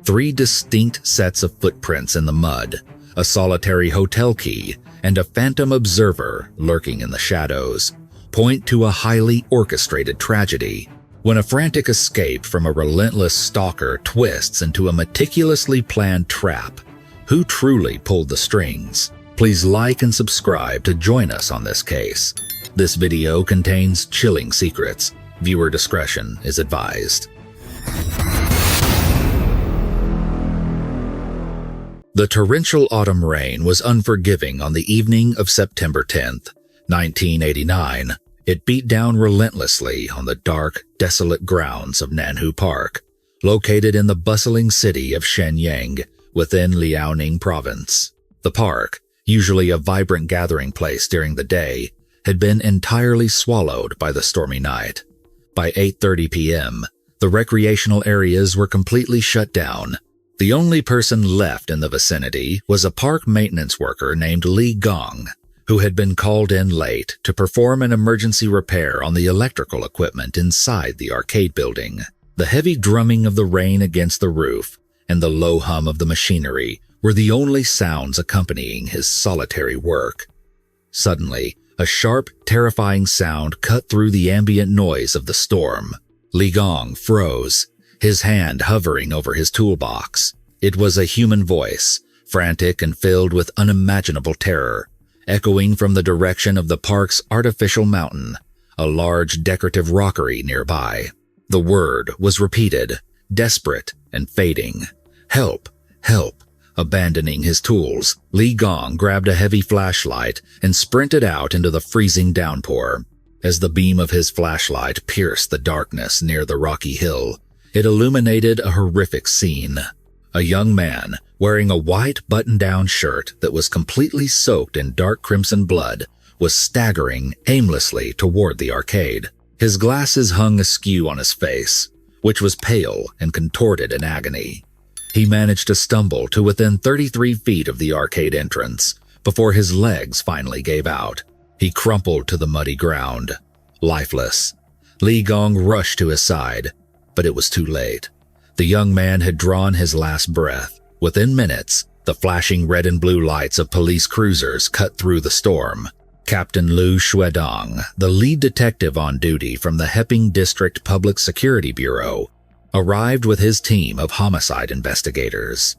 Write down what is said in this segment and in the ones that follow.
3 distinct sets of footprints in the mud, a solitary hotel key, and a phantom observer lurking in the shadows point to a highly orchestrated tragedy. When a frantic escape from a relentless stalker twists into a meticulously planned trap, who truly pulled the strings? Please like and subscribe to join us on this case. This video contains chilling secrets. Viewer discretion is advised. The torrential autumn rain was unforgiving on the evening of September 10th, 1989. It beat down relentlessly on the dark, desolate grounds of Nanhu Park, located in the bustling city of Shenyang within Liaoning province. The park, usually a vibrant gathering place during the day, had been entirely swallowed by the stormy night. By 8:30 p.m., the recreational areas were completely shut down. The only person left in the vicinity was a park maintenance worker named Li Gong, who had been called in late to perform an emergency repair on the electrical equipment inside the arcade building. The heavy drumming of the rain against the roof and the low hum of the machinery were the only sounds accompanying his solitary work. Suddenly, a sharp, terrifying sound cut through the ambient noise of the storm. Li Gong froze, his hand hovering over his toolbox. It was a human voice, frantic and filled with unimaginable terror, echoing from the direction of the park's artificial mountain, a large decorative rockery nearby. The word was repeated, desperate and fading. "Help! Help!" Abandoning his tools, Li Gong grabbed a heavy flashlight and sprinted out into the freezing downpour. As the beam of his flashlight pierced the darkness near the rocky hill, it illuminated a horrific scene. A young man, wearing a white button-down shirt that was completely soaked in dark crimson blood, was staggering aimlessly toward the arcade. His glasses hung askew on his face, which was pale and contorted in agony. He managed to stumble to within 33 feet of the arcade entrance before his legs finally gave out. He crumpled to the muddy ground, lifeless. Li Gong rushed to his side, but it was too late. The young man had drawn his last breath. Within minutes, the flashing red and blue lights of police cruisers cut through the storm. Captain Liu Shuedong, the lead detective on duty from the Heping District Public Security Bureau, arrived with his team of homicide investigators.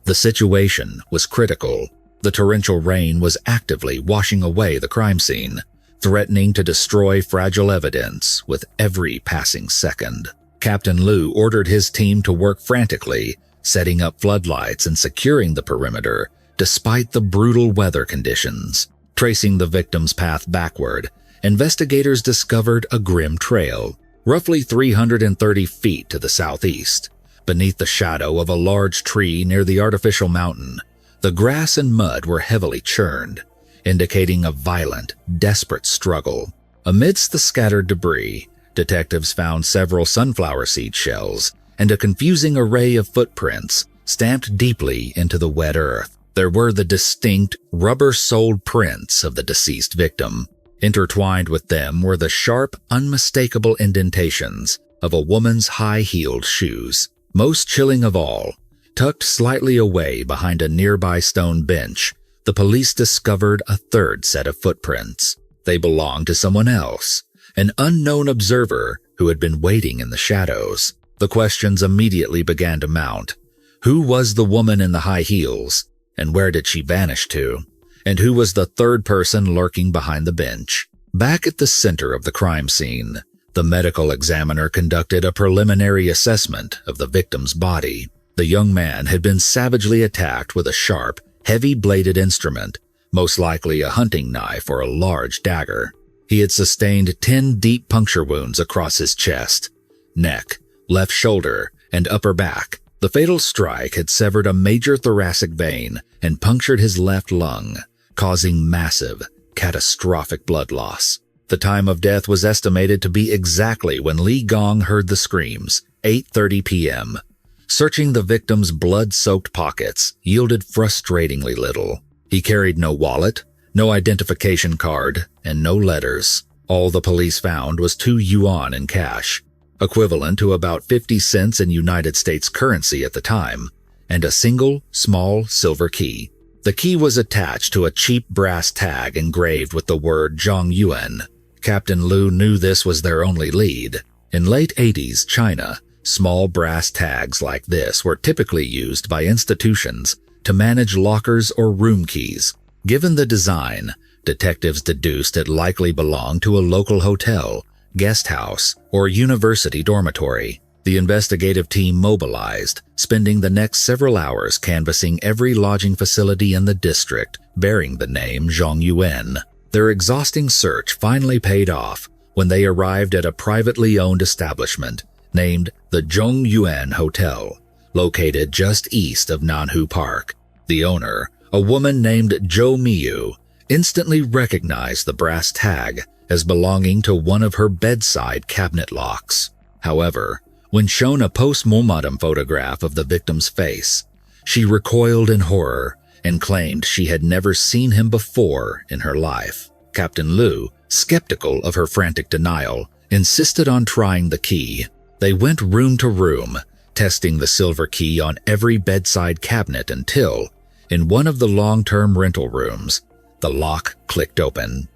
The situation was critical. The torrential rain was actively washing away the crime scene, threatening to destroy fragile evidence with every passing second. Captain Liu ordered his team to work frantically, setting up floodlights and securing the perimeter, despite the brutal weather conditions. Tracing the victim's path backward, investigators discovered a grim trail, roughly 330 feet to the southeast. Beneath the shadow of a large tree near the artificial mountain, the grass and mud were heavily churned, indicating a violent, desperate struggle. Amidst the scattered debris, detectives found several sunflower seed shells and a confusing array of footprints stamped deeply into the wet earth. There were the distinct, rubber-soled prints of the deceased victim. Intertwined with them were the sharp, unmistakable indentations of a woman's high-heeled shoes. Most chilling of all, tucked slightly away behind a nearby stone bench, the police discovered a third set of footprints. They belonged to someone else, an unknown observer who had been waiting in the shadows. The questions immediately began to mount. Who was the woman in the high heels, and where did she vanish to? And who was the third person lurking behind the bench? Back at the center of the crime scene, the medical examiner conducted a preliminary assessment of the victim's body. The young man had been savagely attacked with a sharp, heavy-bladed instrument, most likely a hunting knife or a large dagger. He had sustained 10 deep puncture wounds across his chest, neck, left shoulder, and upper back. The fatal strike had severed a major thoracic vein and punctured his left lung, causing massive, catastrophic blood loss. The time of death was estimated to be exactly when Li Gong heard the screams, 8:30 p.m. Searching the victim's blood-soaked pockets yielded frustratingly little. He carried no wallet, no identification card, and no letters. All the police found was 2 yuan in cash. equivalent to about 50 cents in United States currency at the time, and a single, small silver key. The key was attached to a cheap brass tag engraved with the word Zhongyuan. Captain Liu knew this was their only lead. In late 80s China, small brass tags like this were typically used by institutions to manage lockers or room keys. Given the design, detectives deduced it likely belonged to a local hotel, guest house, or university dormitory. The investigative team mobilized, spending the next several hours canvassing every lodging facility in the district bearing the name Zhongyuan. Their exhausting search finally paid off when they arrived at a privately owned establishment named the Zhongyuan Hotel, located just east of Nanhu Park. The owner, a woman named Zhou Miyu, instantly recognized the brass tag as belonging to one of her bedside cabinet locks. However, when shown a post-mortem photograph of the victim's face, she recoiled in horror and claimed she had never seen him before in her life. Captain Liu, skeptical of her frantic denial, insisted on trying the key. They went room to room, testing the silver key on every bedside cabinet until, in one of the long-term rental rooms, the lock clicked open.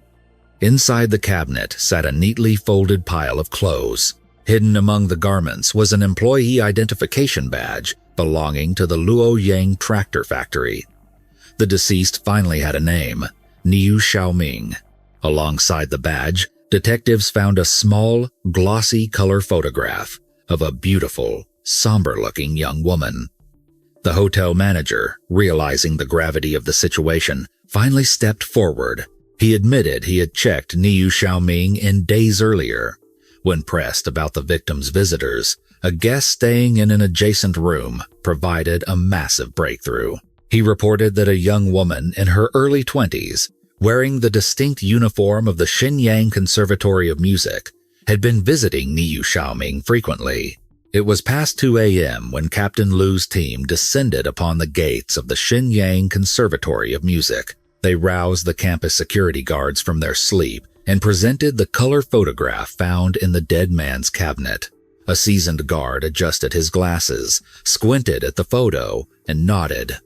Inside the cabinet sat a neatly folded pile of clothes. Hidden among the garments was an employee identification badge belonging to the Luoyang tractor factory. The deceased finally had a name, Niu Xiaoming. Alongside the badge, detectives found a small, glossy color photograph of a beautiful, somber-looking young woman. The hotel manager, realizing the gravity of the situation, finally stepped forward. He admitted he had checked Niu Xiaoming in days earlier. When pressed about the victim's visitors, a guest staying in an adjacent room provided a massive breakthrough. He reported that a young woman in her early 20s, wearing the distinct uniform of the Shenyang Conservatory of Music, had been visiting Niu Xiaoming frequently. It was past 2 a.m. when Captain Liu's team descended upon the gates of the Shenyang Conservatory of Music. They roused the campus security guards from their sleep and presented the color photograph found in the dead man's cabinet. A seasoned guard adjusted his glasses, squinted at the photo, and nodded.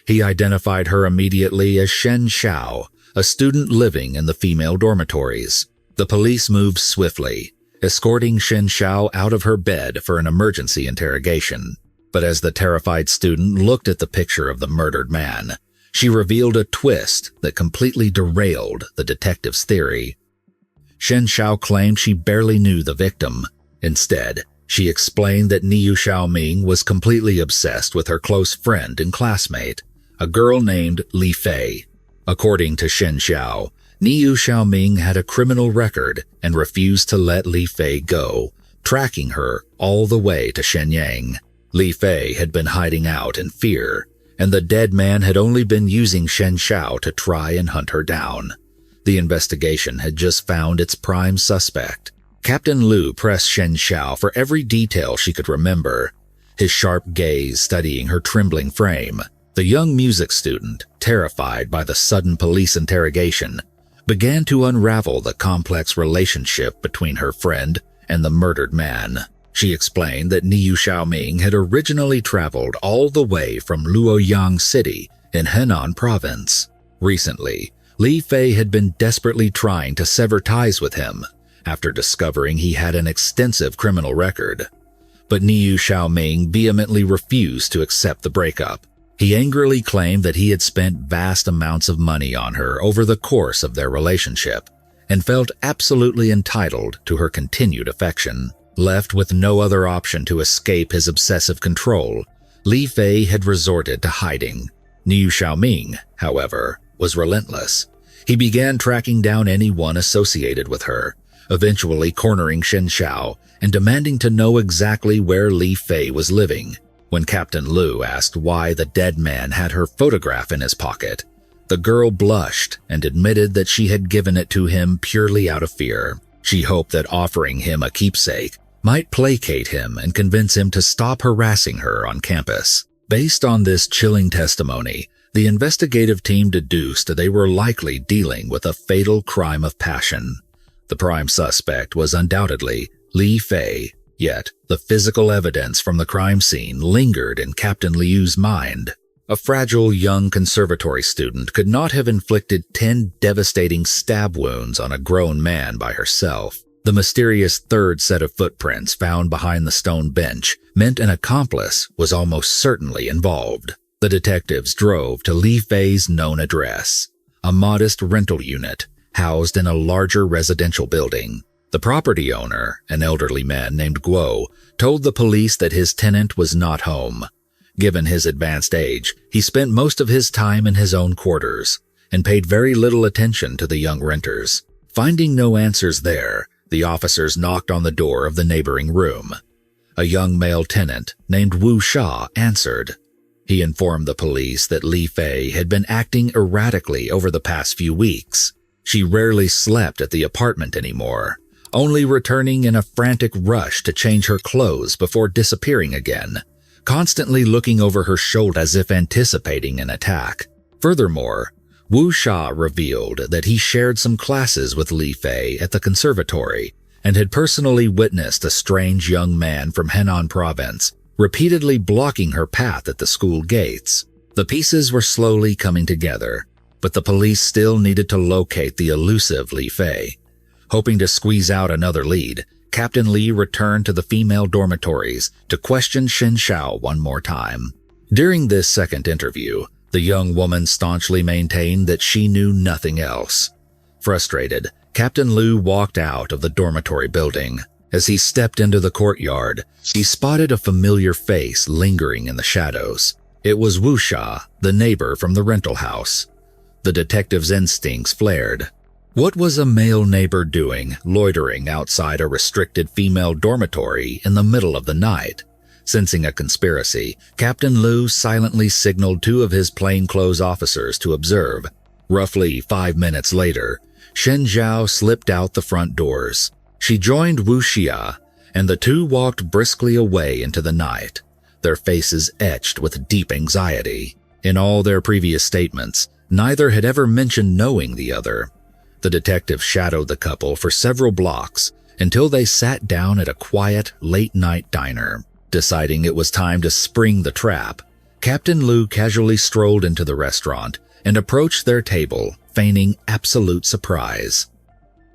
He identified her immediately as Shen Xiao, a student living in the female dormitories. The police moved swiftly, escorting Shen Xiao out of her bed for an emergency interrogation. But as the terrified student looked at the picture of the murdered man, she revealed a twist that completely derailed the detective's theory. Shen Xiao claimed she barely knew the victim. Instead, she explained that Niu Xiaoming was completely obsessed with her close friend and classmate, a girl named Li Fei. According to Shen Xiao, Niu Xiaoming had a criminal record and refused to let Li Fei go, tracking her all the way to Shenyang. Li Fei had been hiding out in fear, and the dead man had only been using Shen Xiao to try and hunt her down. The investigation had just found its prime suspect. Captain Liu pressed Shen Xiao for every detail she could remember, his sharp gaze studying her trembling frame. The young music student, terrified by the sudden police interrogation, began to unravel the complex relationship between her friend and the murdered man. She explained that Niu Xiaoming had originally traveled all the way from Luoyang City in Henan Province. Recently, Li Fei had been desperately trying to sever ties with him after discovering he had an extensive criminal record. But Niu Xiaoming vehemently refused to accept the breakup. He angrily claimed that he had spent vast amounts of money on her over the course of their relationship and felt absolutely entitled to her continued affection. Left with no other option to escape his obsessive control, Li Fei had resorted to hiding. Niu Xiaoming, however, was relentless. He began tracking down anyone associated with her, eventually cornering Shen Xiao and demanding to know exactly where Li Fei was living. When Captain Liu asked why the dead man had her photograph in his pocket, the girl blushed and admitted that she had given it to him purely out of fear. She hoped that offering him a keepsake might placate him and convince him to stop harassing her on campus. Based on this chilling testimony, the investigative team deduced they were likely dealing with a fatal crime of passion. The prime suspect was undoubtedly Li Fei. Yet, the physical evidence from the crime scene lingered in Captain Liu's mind. A fragile young conservatory student could not have inflicted 10 devastating stab wounds on a grown man by herself. The mysterious third set of footprints found behind the stone bench meant an accomplice was almost certainly involved. The detectives drove to Li Fei's known address, a modest rental unit housed in a larger residential building. The property owner, an elderly man named Guo, told the police that his tenant was not home. Given his advanced age, he spent most of his time in his own quarters and paid very little attention to the young renters. Finding no answers there, the officers knocked on the door of the neighboring room. A young male tenant named Wu Sha answered. He informed the police that Li Fei had been acting erratically over the past few weeks. She rarely slept at the apartment anymore, only returning in a frantic rush to change her clothes before disappearing again, constantly looking over her shoulder as if anticipating an attack. Furthermore, Wu Sha revealed that he shared some classes with Li Fei at the conservatory and had personally witnessed a strange young man from Henan province repeatedly blocking her path at the school gates. The pieces were slowly coming together, but the police still needed to locate the elusive Li Fei. Hoping to squeeze out another lead, Captain Li returned to the female dormitories to question Shen Xiao one more time. During this second interview, the young woman staunchly maintained that she knew nothing else. Frustrated, Captain Liu walked out of the dormitory building. As he stepped into the courtyard, he spotted a familiar face lingering in the shadows. It was Wu Sha, the neighbor from the rental house. The detective's instincts flared. What was a male neighbor doing, loitering outside a restricted female dormitory in the middle of the night? Sensing a conspiracy, Captain Liu silently signaled 2 of his plainclothes officers to observe. Roughly 5 minutes later, Shen Zhao slipped out the front doors. She joined Wu Xia, and the 2 walked briskly away into the night, their faces etched with deep anxiety. In all their previous statements, neither had ever mentioned knowing the other. The detective shadowed the couple for several blocks until they sat down at a quiet, late-night diner. Deciding it was time to spring the trap, Captain Liu casually strolled into the restaurant and approached their table, feigning absolute surprise.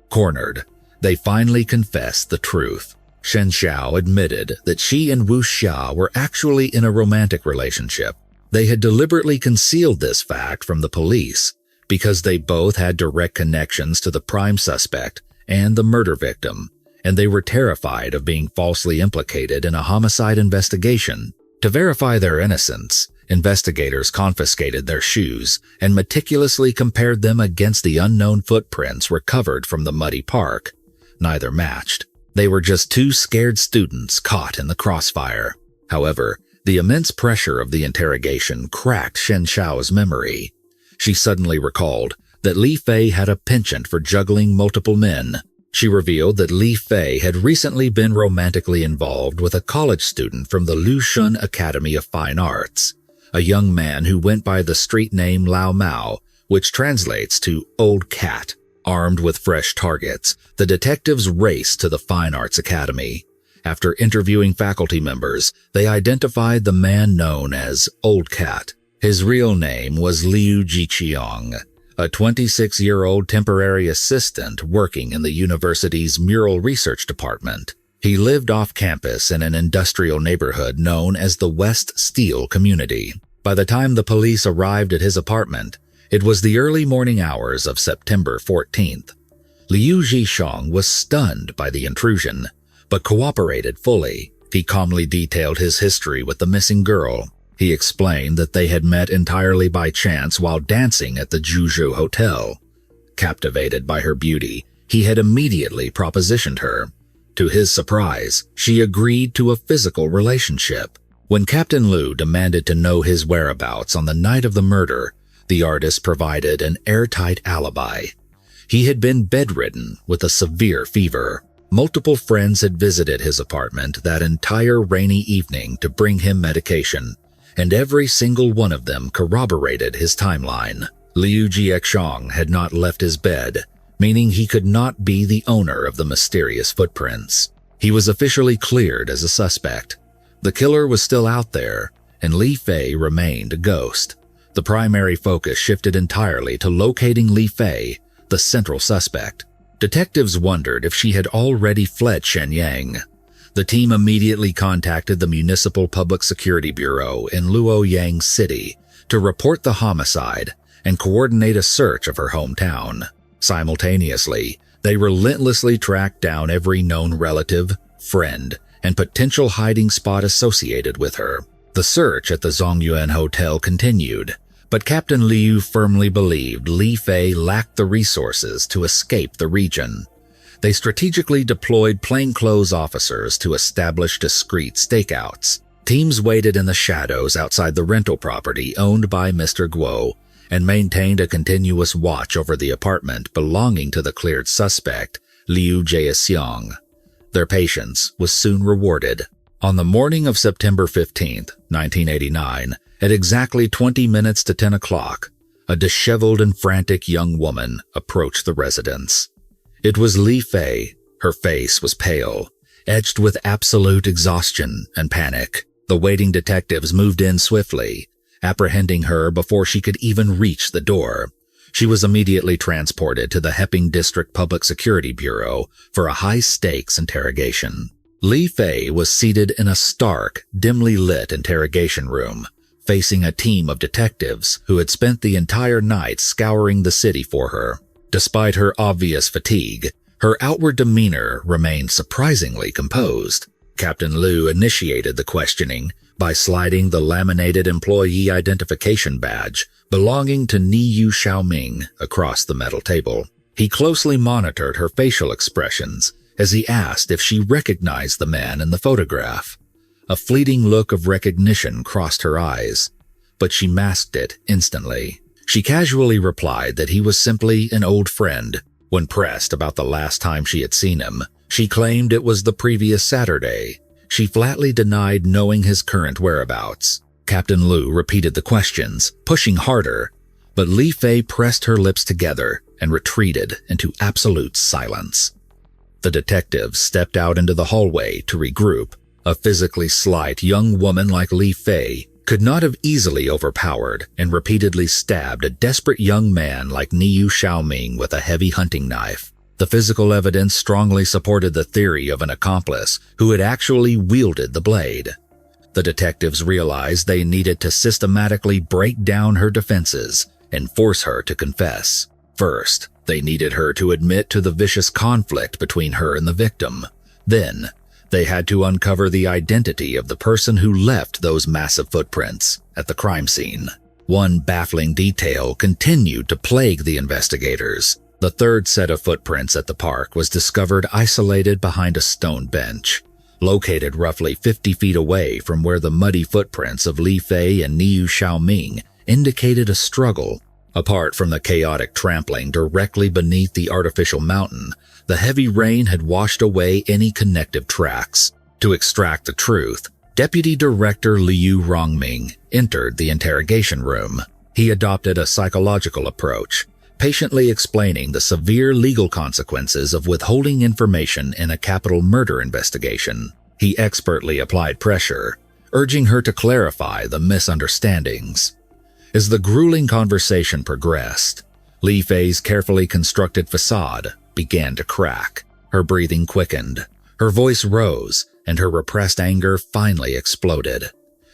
Cornered, they finally confessed the truth. Shen Xiao admitted that she and Wu Xia were actually in a romantic relationship. They had deliberately concealed this fact from the police because they both had direct connections to the prime suspect and the murder victim, and they were terrified of being falsely implicated in a homicide investigation. To verify their innocence, investigators confiscated their shoes and meticulously compared them against the unknown footprints recovered from the muddy park. Neither matched. They were just 2 scared students caught in the crossfire. However, the immense pressure of the interrogation cracked Shen Xiao's memory. She suddenly recalled that Li Fei had a penchant for juggling multiple men. She revealed that Li Fei had recently been romantically involved with a college student from the Lushun Academy of Fine Arts, a young man who went by the street name Lao Mao, which translates to Old Cat. Armed with fresh targets, the detectives raced to the Fine Arts Academy. After interviewing faculty members, they identified the man known as Old Cat. His real name was Liu Jiqiang, a 26-year-old temporary assistant working in the university's mural research department. He lived off campus in an industrial neighborhood known as the West Steel Community. By the time the police arrived at his apartment, it was the early morning hours of September 14th. Liu Jiqiang was stunned by the intrusion, but cooperated fully. He calmly detailed his history with the missing girl. He explained that they had met entirely by chance while dancing at the Juju Hotel. Captivated by her beauty, he had immediately propositioned her. To his surprise, she agreed to a physical relationship. When Captain Liu demanded to know his whereabouts on the night of the murder, the artist provided an airtight alibi. He had been bedridden with a severe fever. Multiple friends had visited his apartment that entire rainy evening to bring him medication, and every single one of them corroborated his timeline. Liu Jiqiang had not left his bed, meaning he could not be the owner of the mysterious footprints. He was officially cleared as a suspect. The killer was still out there, and Li Fei remained a ghost. The primary focus shifted entirely to locating Li Fei, the central suspect. Detectives wondered if she had already fled Shenyang. The team immediately contacted the Municipal Public Security Bureau in Luoyang City to report the homicide and coordinate a search of her hometown. Simultaneously, they relentlessly tracked down every known relative, friend, and potential hiding spot associated with her. The search at the Zongyuan Hotel continued, but Captain Liu firmly believed Li Fei lacked the resources to escape the region. They strategically deployed plainclothes officers to establish discreet stakeouts. Teams waited in the shadows outside the rental property owned by Mr. Guo and maintained a continuous watch over the apartment belonging to the cleared suspect, Liu Jiaxiong. Their patience was soon rewarded. On the morning of September 15, 1989, at exactly 20 minutes to 10 o'clock, a disheveled and frantic young woman approached the residence. It was Li Fei. Her face was pale, etched with absolute exhaustion and panic. The waiting detectives moved in swiftly, apprehending her before she could even reach the door. She was immediately transported to the Heping District Public Security Bureau for a high-stakes interrogation. Li Fei was seated in a stark, dimly lit interrogation room, facing a team of detectives who had spent the entire night scouring the city for her. Despite her obvious fatigue, her outward demeanor remained surprisingly composed. Captain Liu initiated the questioning by sliding the laminated employee identification badge belonging to Niyu Xiaoming across the metal table. He closely monitored her facial expressions as he asked if she recognized the man in the photograph. A fleeting look of recognition crossed her eyes, but she masked it instantly. She casually replied that he was simply an old friend. When pressed about the last time she had seen him, she claimed it was the previous Saturday. She flatly denied knowing his current whereabouts. Captain Liu repeated the questions, pushing harder, but Li Fei pressed her lips together and retreated into absolute silence. The detectives stepped out into the hallway to regroup. A physically slight young woman like Li Fei could not have easily overpowered and repeatedly stabbed a desperate young man like Niyu Xiaoming with a heavy hunting knife. The physical evidence strongly supported the theory of an accomplice who had actually wielded the blade. The detectives realized they needed to systematically break down her defenses and force her to confess. First, they needed her to admit to the vicious conflict between her and the victim. Then, they had to uncover the identity of the person who left those massive footprints at the crime scene. One baffling detail continued to plague the investigators. The third set of footprints at the park was discovered isolated behind a stone bench, located roughly 50 feet away from where the muddy footprints of Li Fei and Niyu Xiaoming indicated a struggle. Apart from the chaotic trampling directly beneath the artificial mountain, the heavy rain had washed away any connective tracks. To extract the truth, Deputy Director Liu Rongming entered the interrogation room. He adopted a psychological approach, patiently explaining the severe legal consequences of withholding information in a capital murder investigation. He expertly applied pressure, urging her to clarify the misunderstandings. As the grueling conversation progressed, Li Fei's carefully constructed facade began to crack. Her breathing quickened, her voice rose, and her repressed anger finally exploded.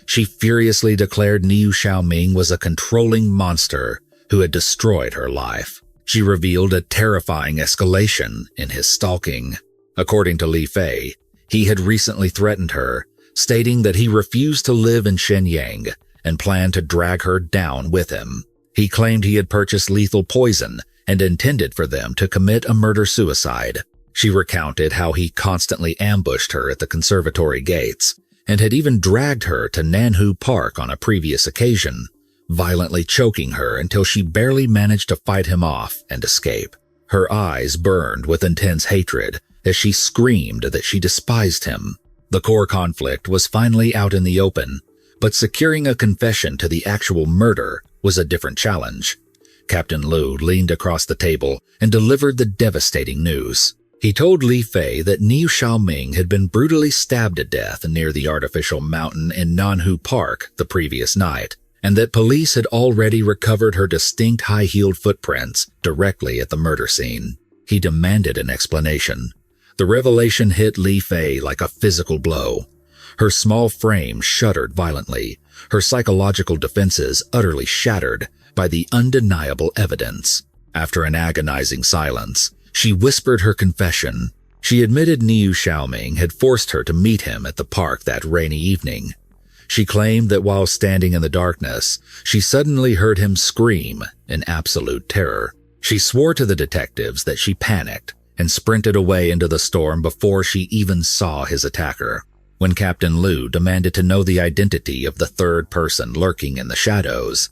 She furiously declared Niyu Xiaoming was a controlling monster who had destroyed her life. She revealed a terrifying escalation in his stalking. According to Li Fei, he had recently threatened her, stating that he refused to live in Shenyang and planned to drag her down with him. He claimed he had purchased lethal poison and intended for them to commit a murder-suicide. She recounted how he constantly ambushed her at the conservatory gates and had even dragged her to Nanhu Park on a previous occasion, violently choking her until she barely managed to fight him off and escape. Her eyes burned with intense hatred as she screamed that she despised him. The core conflict was finally out in the open, but securing a confession to the actual murder was a different challenge. Captain Liu leaned across the table and delivered the devastating news. He told Li Fei that Niu Xiaoming had been brutally stabbed to death near the artificial mountain in Nanhu Park the previous night, and that police had already recovered her distinct high-heeled footprints directly at the murder scene. He demanded an explanation. The revelation hit Li Fei like a physical blow. Her small frame shuddered violently, her psychological defenses utterly shattered by the undeniable evidence. After an agonizing silence, she whispered her confession. She admitted Niu Xiaoming had forced her to meet him at the park that rainy evening. She claimed that while standing in the darkness, she suddenly heard him scream in absolute terror. She swore to the detectives that she panicked and sprinted away into the storm before she even saw his attacker. When Captain Liu demanded to know the identity of the third person lurking in the shadows,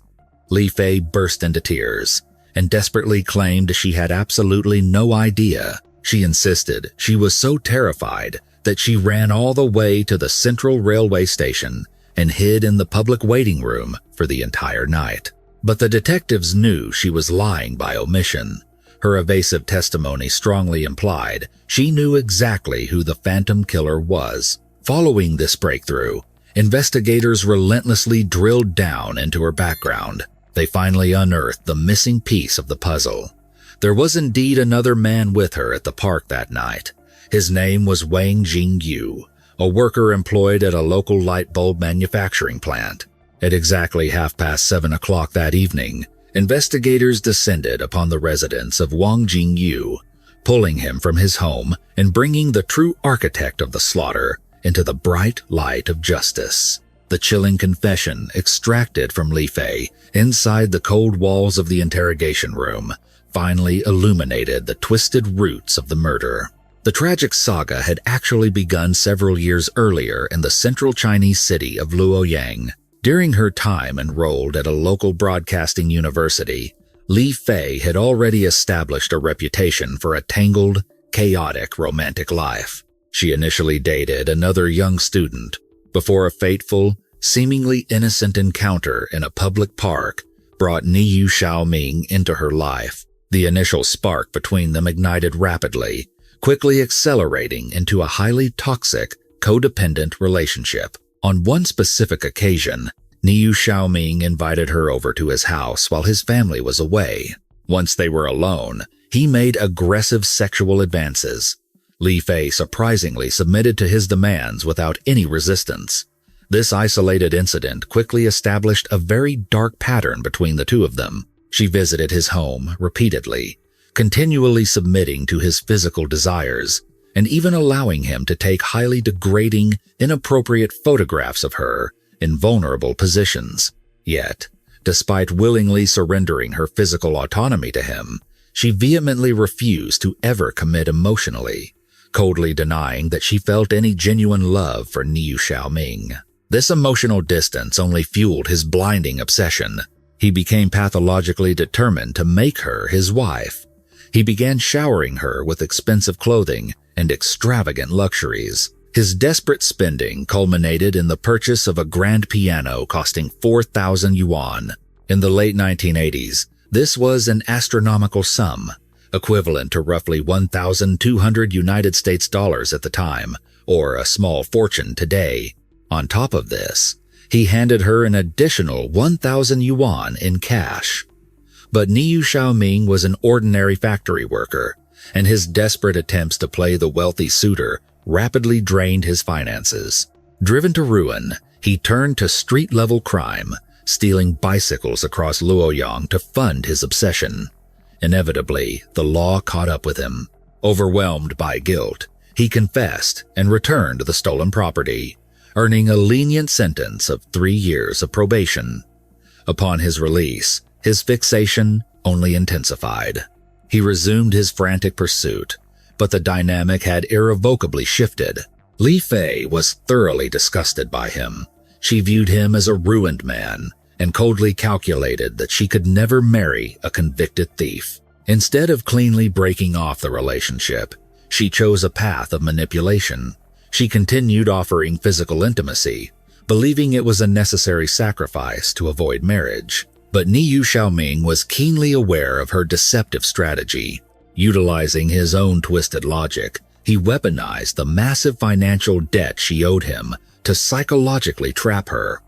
Li Fei burst into tears and desperately claimed she had absolutely no idea. She insisted she was so terrified that she ran all the way to the Central Railway Station and hid in the public waiting room for the entire night. But the detectives knew she was lying by omission. Her evasive testimony strongly implied she knew exactly who the Phantom Killer was. Following this breakthrough, investigators relentlessly drilled down into her background. They finally unearthed the missing piece of the puzzle. There was indeed another man with her at the park that night. His name was Wang Jingyu, a worker employed at a local light bulb manufacturing plant. At exactly 7:30 that evening, investigators descended upon the residence of Wang Jingyu, pulling him from his home and bringing the true architect of the slaughter into the bright light of justice. The chilling confession extracted from Li Fei inside the cold walls of the interrogation room finally illuminated the twisted roots of the murder. The tragic saga had actually begun several years earlier in the central Chinese city of Luoyang. During her time enrolled at a local broadcasting university, Li Fei had already established a reputation for a tangled, chaotic romantic life. She initially dated another young student before a fateful, seemingly innocent encounter in a public park brought Niu Xiaoming into her life. The initial spark between them ignited rapidly, quickly accelerating into a highly toxic, codependent relationship. On one specific occasion, Niu Xiaoming invited her over to his house while his family was away. Once they were alone, he made aggressive sexual advances. Li Fei surprisingly submitted to his demands without any resistance. This isolated incident quickly established a very dark pattern between the two of them. She visited his home repeatedly, continually submitting to his physical desires, and even allowing him to take highly degrading, inappropriate photographs of her in vulnerable positions. Yet, despite willingly surrendering her physical autonomy to him, she vehemently refused to ever commit emotionally, coldly denying that she felt any genuine love for Niu Xiaoming. This emotional distance only fueled his blinding obsession. He became pathologically determined to make her his wife. He began showering her with expensive clothing and extravagant luxuries. His desperate spending culminated in the purchase of a grand piano costing 4,000 yuan. In the late 1980s, this was an astronomical sum, equivalent to roughly 1,200 United States dollars at the time, or a small fortune today. On top of this, he handed her an additional 1,000 yuan in cash. But Niu Xiaoming was an ordinary factory worker, and his desperate attempts to play the wealthy suitor rapidly drained his finances. Driven to ruin, he turned to street-level crime, stealing bicycles across Luoyang to fund his obsession. Inevitably, the law caught up with him. Overwhelmed by guilt, he confessed and returned the stolen property, earning a lenient sentence of 3 years of probation. Upon his release, his fixation only intensified. He resumed his frantic pursuit, but the dynamic had irrevocably shifted. Li Fei was thoroughly disgusted by him. She viewed him as a ruined man and coldly calculated that she could never marry a convicted thief. Instead of cleanly breaking off the relationship, she chose a path of manipulation. She continued offering physical intimacy, believing it was a necessary sacrifice to avoid marriage. But Niu Xiaoming was keenly aware of her deceptive strategy. Utilizing his own twisted logic, he weaponized the massive financial debt she owed him to psychologically trap her.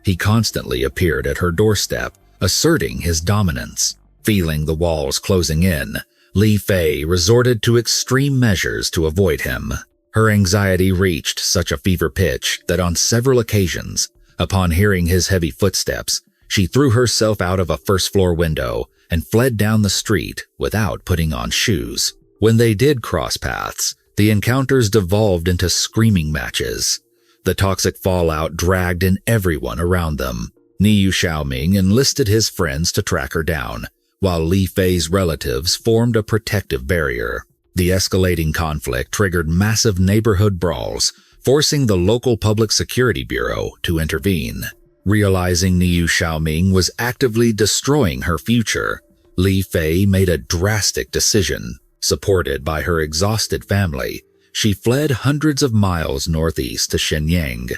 He constantly appeared at her doorstep, asserting his dominance. Feeling the walls closing in, Li Fei resorted to extreme measures to avoid him. Her anxiety reached such a fever pitch that on several occasions, upon hearing his heavy footsteps, she threw herself out of a first-floor window and fled down the street without putting on shoes. When they did cross paths, the encounters devolved into screaming matches. The toxic fallout dragged in everyone around them. Niu Xiaoming enlisted his friends to track her down, while Li Fei's relatives formed a protective barrier. The escalating conflict triggered massive neighborhood brawls, forcing the local Public Security Bureau to intervene. Realizing Niu Xiaoming was actively destroying her future, Li Fei made a drastic decision. Supported by her exhausted family, she fled hundreds of miles northeast to Shenyang,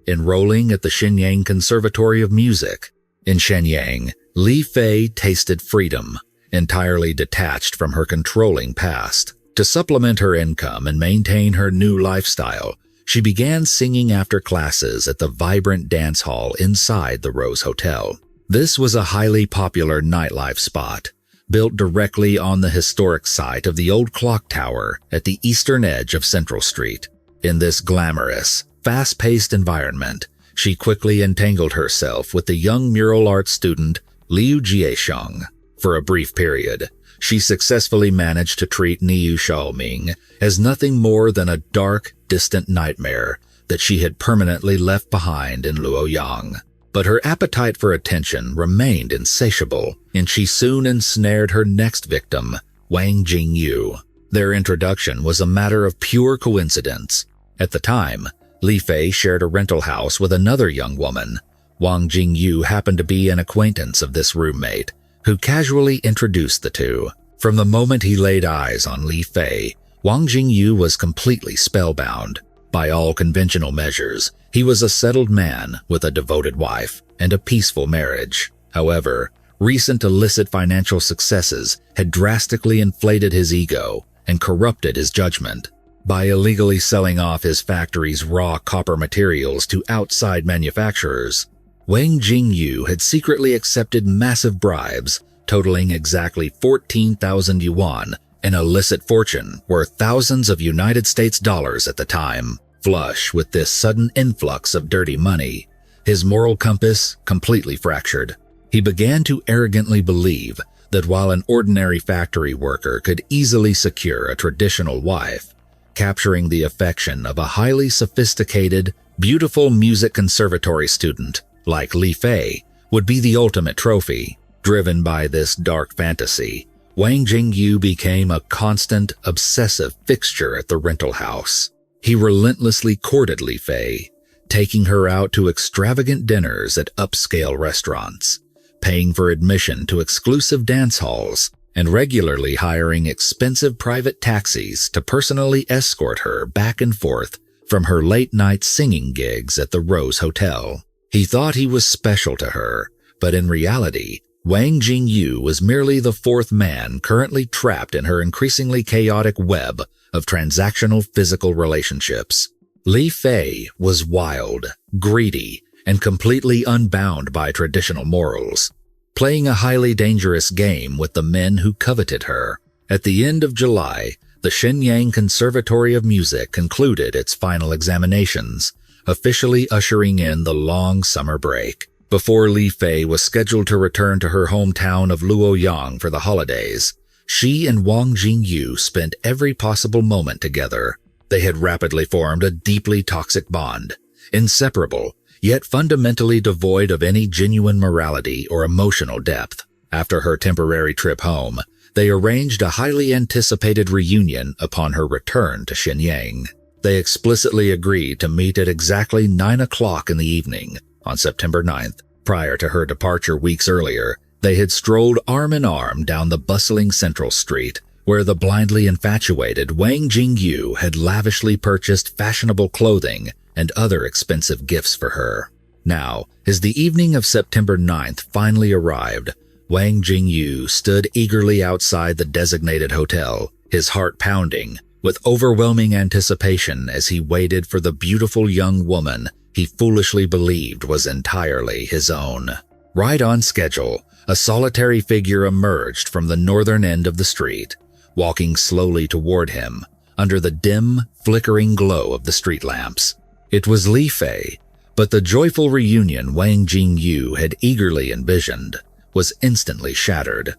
enrolling at the Shenyang Conservatory of Music. In Shenyang, Li Fei tasted freedom, entirely detached from her controlling past. To supplement her income and maintain her new lifestyle, she began singing after classes at the vibrant dance hall inside the Rose Hotel. This was a highly popular nightlife spot, built directly on the historic site of the old clock tower at the eastern edge of Central Street. In this glamorous, fast-paced environment, she quickly entangled herself with the young mural art student Liu Jiesheng. For a brief period, she successfully managed to treat Niu Xiaoming as nothing more than a dark, distant nightmare that she had permanently left behind in Luoyang. But her appetite for attention remained insatiable, and she soon ensnared her next victim, Wang Jingyu. Their introduction was a matter of pure coincidence. At the time, Li Fei shared a rental house with another young woman. Wang Jingyu happened to be an acquaintance of this roommate, who casually introduced the two. From the moment he laid eyes on Li Fei, Wang Jingyu was completely spellbound. By all conventional measures, he was a settled man with a devoted wife and a peaceful marriage. However, recent illicit financial successes had drastically inflated his ego and corrupted his judgment. By illegally selling off his factory's raw copper materials to outside manufacturers, Wang Jingyu had secretly accepted massive bribes totaling exactly 14,000 yuan, an illicit fortune worth thousands of United States dollars at the time. Flush with this sudden influx of dirty money, his moral compass completely fractured. He began to arrogantly believe that while an ordinary factory worker could easily secure a traditional wife, capturing the affection of a highly sophisticated, beautiful music conservatory student like Li Fei would be the ultimate trophy. Driven by this dark fantasy, Wang Jingyu became a constant, obsessive fixture at the rental house. He relentlessly courted Li Fei, taking her out to extravagant dinners at upscale restaurants, paying for admission to exclusive dance halls, and regularly hiring expensive private taxis to personally escort her back and forth from her late-night singing gigs at the Rose Hotel. He thought he was special to her, but in reality, Wang Jingyu was merely the fourth man currently trapped in her increasingly chaotic web of transactional physical relationships. Li Fei was wild, greedy, and completely unbound by traditional morals, playing a highly dangerous game with the men who coveted her. At the end of July, the Shenyang Conservatory of Music concluded its final examinations, officially ushering in the long summer break. Before Li Fei was scheduled to return to her hometown of Luoyang for the holidays, she and Wang Jingyu spent every possible moment together. They had rapidly formed a deeply toxic bond, inseparable, yet fundamentally devoid of any genuine morality or emotional depth. After her temporary trip home, they arranged a highly anticipated reunion upon her return to Shenyang. They explicitly agreed to meet at exactly 9 o'clock in the evening on September 9th. Prior to her departure weeks earlier, they had strolled arm in arm down the bustling Central Street, where the blindly infatuated Wang Jingyu had lavishly purchased fashionable clothing and other expensive gifts for her. Now, as the evening of September 9th finally arrived, Wang Jingyu stood eagerly outside the designated hotel, his heart pounding, with overwhelming anticipation as he waited for the beautiful young woman he foolishly believed was entirely his own. Right on schedule, a solitary figure emerged from the northern end of the street, walking slowly toward him under the dim, flickering glow of the street lamps. It was Li Fei, but the joyful reunion Wang Jingyu had eagerly envisioned was instantly shattered.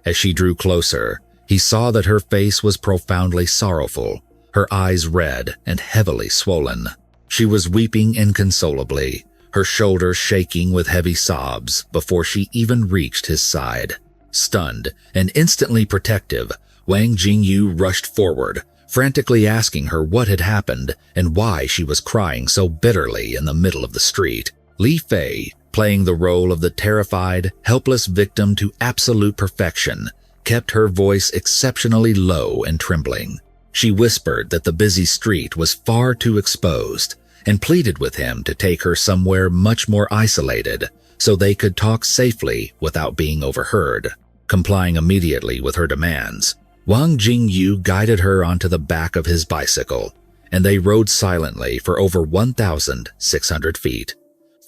As she drew closer, he saw that her face was profoundly sorrowful, her eyes red and heavily swollen. She was weeping inconsolably, her shoulders shaking with heavy sobs before she even reached his side. Stunned and instantly protective, Wang Jingyu rushed forward, frantically asking her what had happened and why she was crying so bitterly in the middle of the street. Li Fei, playing the role of the terrified, helpless victim to absolute perfection, kept her voice exceptionally low and trembling. She whispered that the busy street was far too exposed and pleaded with him to take her somewhere much more isolated so they could talk safely without being overheard. Complying immediately with her demands, Wang Jingyu guided her onto the back of his bicycle, and they rode silently for over 1,600 feet,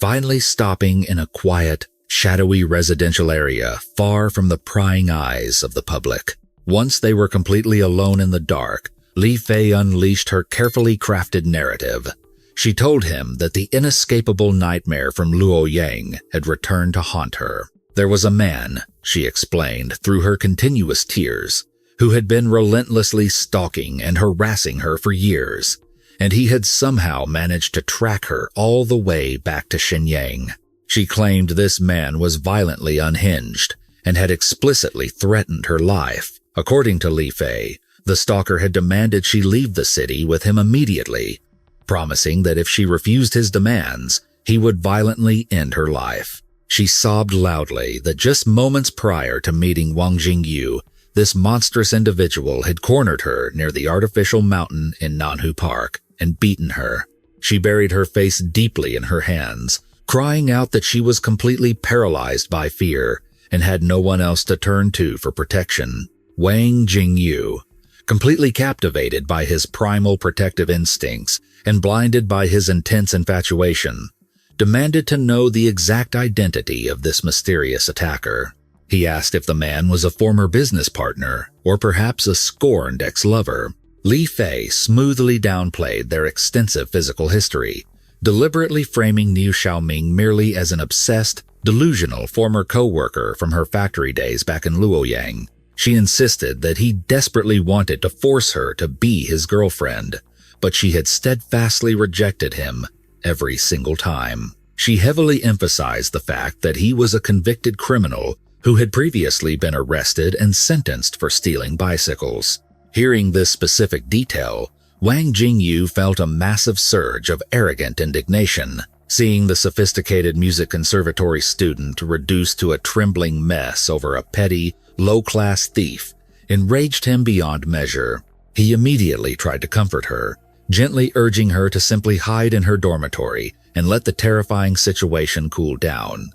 finally stopping in a quiet, shadowy residential area far from the prying eyes of the public. Once they were completely alone in the dark, Li Fei unleashed her carefully crafted narrative. She told him that the inescapable nightmare from Luoyang had returned to haunt her. There was a man, she explained through her continuous tears, who had been relentlessly stalking and harassing her for years, and he had somehow managed to track her all the way back to Shenyang. She claimed this man was violently unhinged and had explicitly threatened her life. According to Li Fei, the stalker had demanded she leave the city with him immediately, promising that if she refused his demands, he would violently end her life. She sobbed loudly that just moments prior to meeting Wang Jingyu, this monstrous individual had cornered her near the artificial mountain in Nanhu Park and beaten her. She buried her face deeply in her hands, crying out that she was completely paralyzed by fear and had no one else to turn to for protection. Wang Jingyu, completely captivated by his primal protective instincts and blinded by his intense infatuation, demanded to know the exact identity of this mysterious attacker. He asked if the man was a former business partner or perhaps a scorned ex-lover. Li Fei smoothly downplayed their extensive physical history, deliberately framing Niu Xiaoming merely as an obsessed, delusional former co-worker from her factory days back in Luoyang. She insisted that he desperately wanted to force her to be his girlfriend, but she had steadfastly rejected him every single time. She heavily emphasized the fact that he was a convicted criminal who had previously been arrested and sentenced for stealing bicycles. Hearing this specific detail, Wang Jingyu felt a massive surge of arrogant indignation. Seeing the sophisticated music conservatory student reduced to a trembling mess over a petty, low-class thief enraged him beyond measure. He immediately tried to comfort her, gently urging her to simply hide in her dormitory and let the terrifying situation cool down.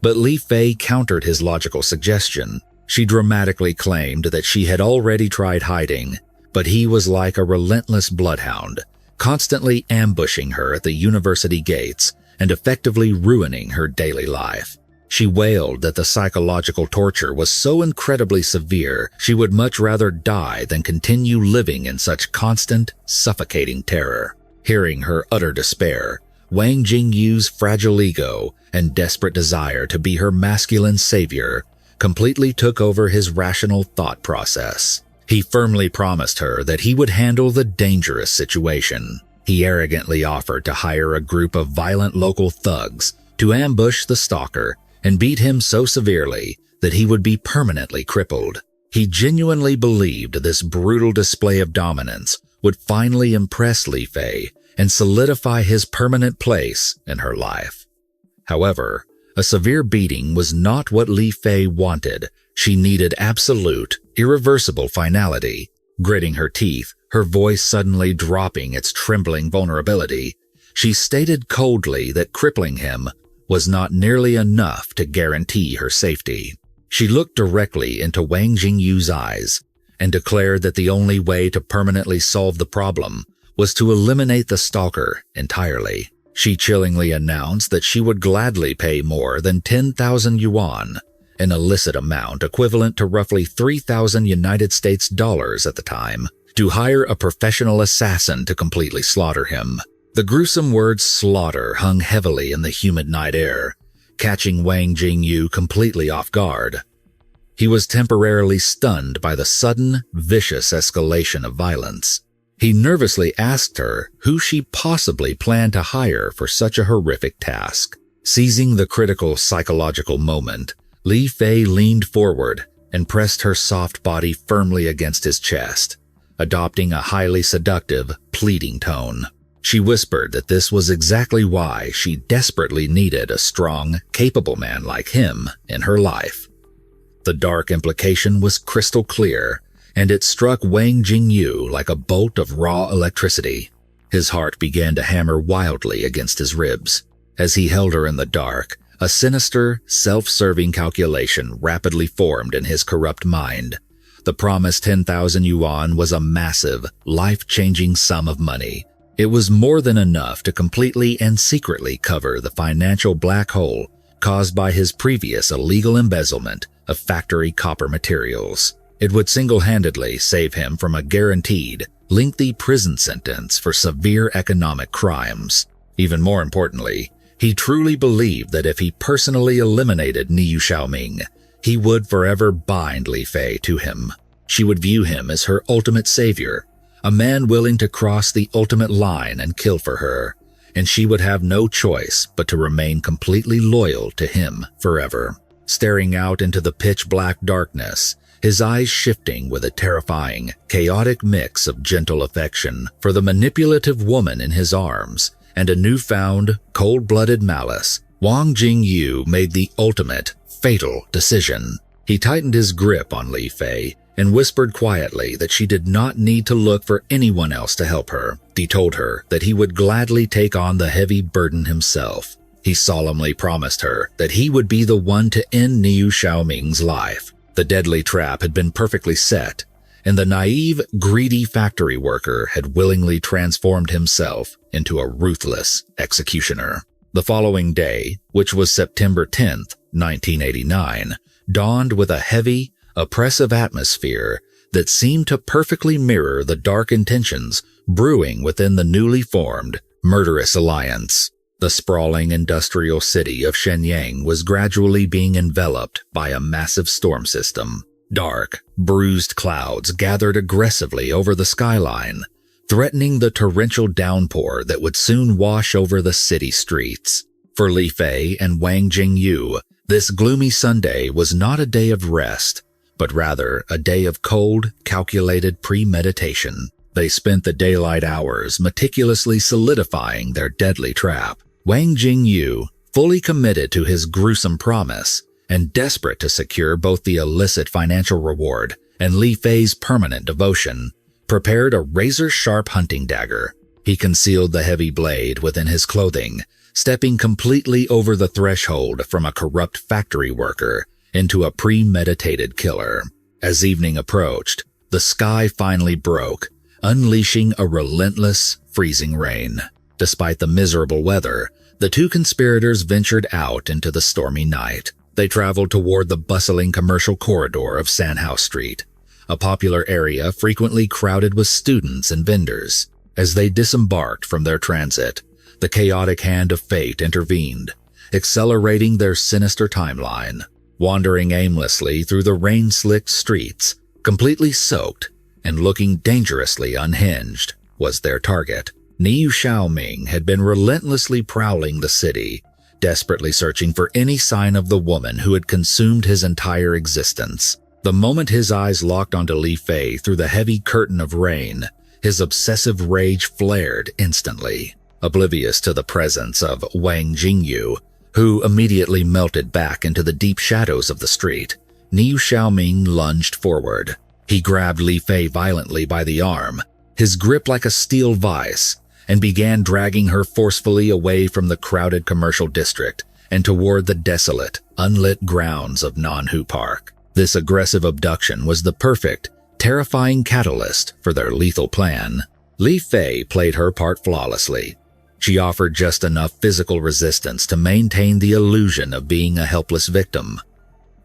But Li Fei countered his logical suggestion. She dramatically claimed that she had already tried hiding, but he was like a relentless bloodhound, constantly ambushing her at the university gates and effectively ruining her daily life. She wailed that the psychological torture was so incredibly severe she would much rather die than continue living in such constant, suffocating terror. Hearing her utter despair, Wang Jingyu's fragile ego and desperate desire to be her masculine savior completely took over his rational thought process. He firmly promised her that he would handle the dangerous situation. He arrogantly offered to hire a group of violent local thugs to ambush the stalker and beat him so severely that he would be permanently crippled. He genuinely believed this brutal display of dominance would finally impress Li Fei and solidify his permanent place in her life. However, a severe beating was not what Li Fei wanted. She needed absolute, irreversible finality. Gritting her teeth, her voice suddenly dropping its trembling vulnerability, she stated coldly that crippling him was not nearly enough to guarantee her safety. She looked directly into Wang Jingyu's eyes and declared that the only way to permanently solve the problem was to eliminate the stalker entirely. She chillingly announced that she would gladly pay more than 10,000 yuan, an illicit amount equivalent to roughly 3,000 United States dollars at the time, to hire a professional assassin to completely slaughter him. The gruesome word slaughter hung heavily in the humid night air, catching Wang Jingyu completely off guard. He was temporarily stunned by the sudden, vicious escalation of violence. He nervously asked her who she possibly planned to hire for such a horrific task. Seizing the critical psychological moment, Li Fei leaned forward and pressed her soft body firmly against his chest, adopting a highly seductive, pleading tone. She whispered that this was exactly why she desperately needed a strong, capable man like him in her life. The dark implication was crystal clear, and it struck Wang Jingyu like a bolt of raw electricity. His heart began to hammer wildly against his ribs. As he held her in the dark, a sinister, self-serving calculation rapidly formed in his corrupt mind. The promised 10,000 yuan was a massive, life-changing sum of money. It was more than enough to completely and secretly cover the financial black hole caused by his previous illegal embezzlement of factory copper materials. It would single-handedly save him from a guaranteed, lengthy prison sentence for severe economic crimes. Even more importantly, he truly believed that if he personally eliminated Niu Xiaoming, he would forever bind Li Fei to him. She would view him as her ultimate savior, a man willing to cross the ultimate line and kill for her, and she would have no choice but to remain completely loyal to him forever. Staring out into the pitch-black darkness, his eyes shifting with a terrifying, chaotic mix of gentle affection for the manipulative woman in his arms and a newfound, cold-blooded malice, Wang Jingyu made the ultimate, fatal decision. He tightened his grip on Li Fei and whispered quietly that she did not need to look for anyone else to help her. He told her that he would gladly take on the heavy burden himself. He solemnly promised her that he would be the one to end Niu Xiaoming's life. The deadly trap had been perfectly set, and the naive, greedy factory worker had willingly transformed himself into a ruthless executioner. The following day, which was September 10th, 1989, dawned with a heavy, oppressive atmosphere that seemed to perfectly mirror the dark intentions brewing within the newly formed, murderous alliance. The sprawling industrial city of Shenyang was gradually being enveloped by a massive storm system. Dark, bruised clouds gathered aggressively over the skyline, threatening the torrential downpour that would soon wash over the city streets. For Li Fei and Wang Jingyu, this gloomy Sunday was not a day of rest, but rather a day of cold, calculated premeditation. They spent the daylight hours meticulously solidifying their deadly trap. Wang Jingyu, fully committed to his gruesome promise and desperate to secure both the illicit financial reward and Li Fei's permanent devotion, prepared a razor-sharp hunting dagger. He concealed the heavy blade within his clothing, stepping completely over the threshold from a corrupt factory worker into a premeditated killer. As evening approached, the sky finally broke, unleashing a relentless, freezing rain. Despite the miserable weather, the two conspirators ventured out into the stormy night. They traveled toward the bustling commercial corridor of Sandhouse Street, a popular area frequently crowded with students and vendors. As they disembarked from their transit, the chaotic hand of fate intervened, accelerating their sinister timeline. Wandering aimlessly through the rain-slicked streets, completely soaked and looking dangerously unhinged, was their target. Niu Xiaoming had been relentlessly prowling the city, desperately searching for any sign of the woman who had consumed his entire existence. The moment his eyes locked onto Li Fei through the heavy curtain of rain, his obsessive rage flared instantly. Oblivious to the presence of Wang Jingyu, who immediately melted back into the deep shadows of the street, Niu Xiaoming lunged forward. He grabbed Li Fei violently by the arm, his grip like a steel vise, and began dragging her forcefully away from the crowded commercial district and toward the desolate, unlit grounds of Nanhu Park. This aggressive abduction was the perfect, terrifying catalyst for their lethal plan. Li Fei played her part flawlessly. She offered just enough physical resistance to maintain the illusion of being a helpless victim,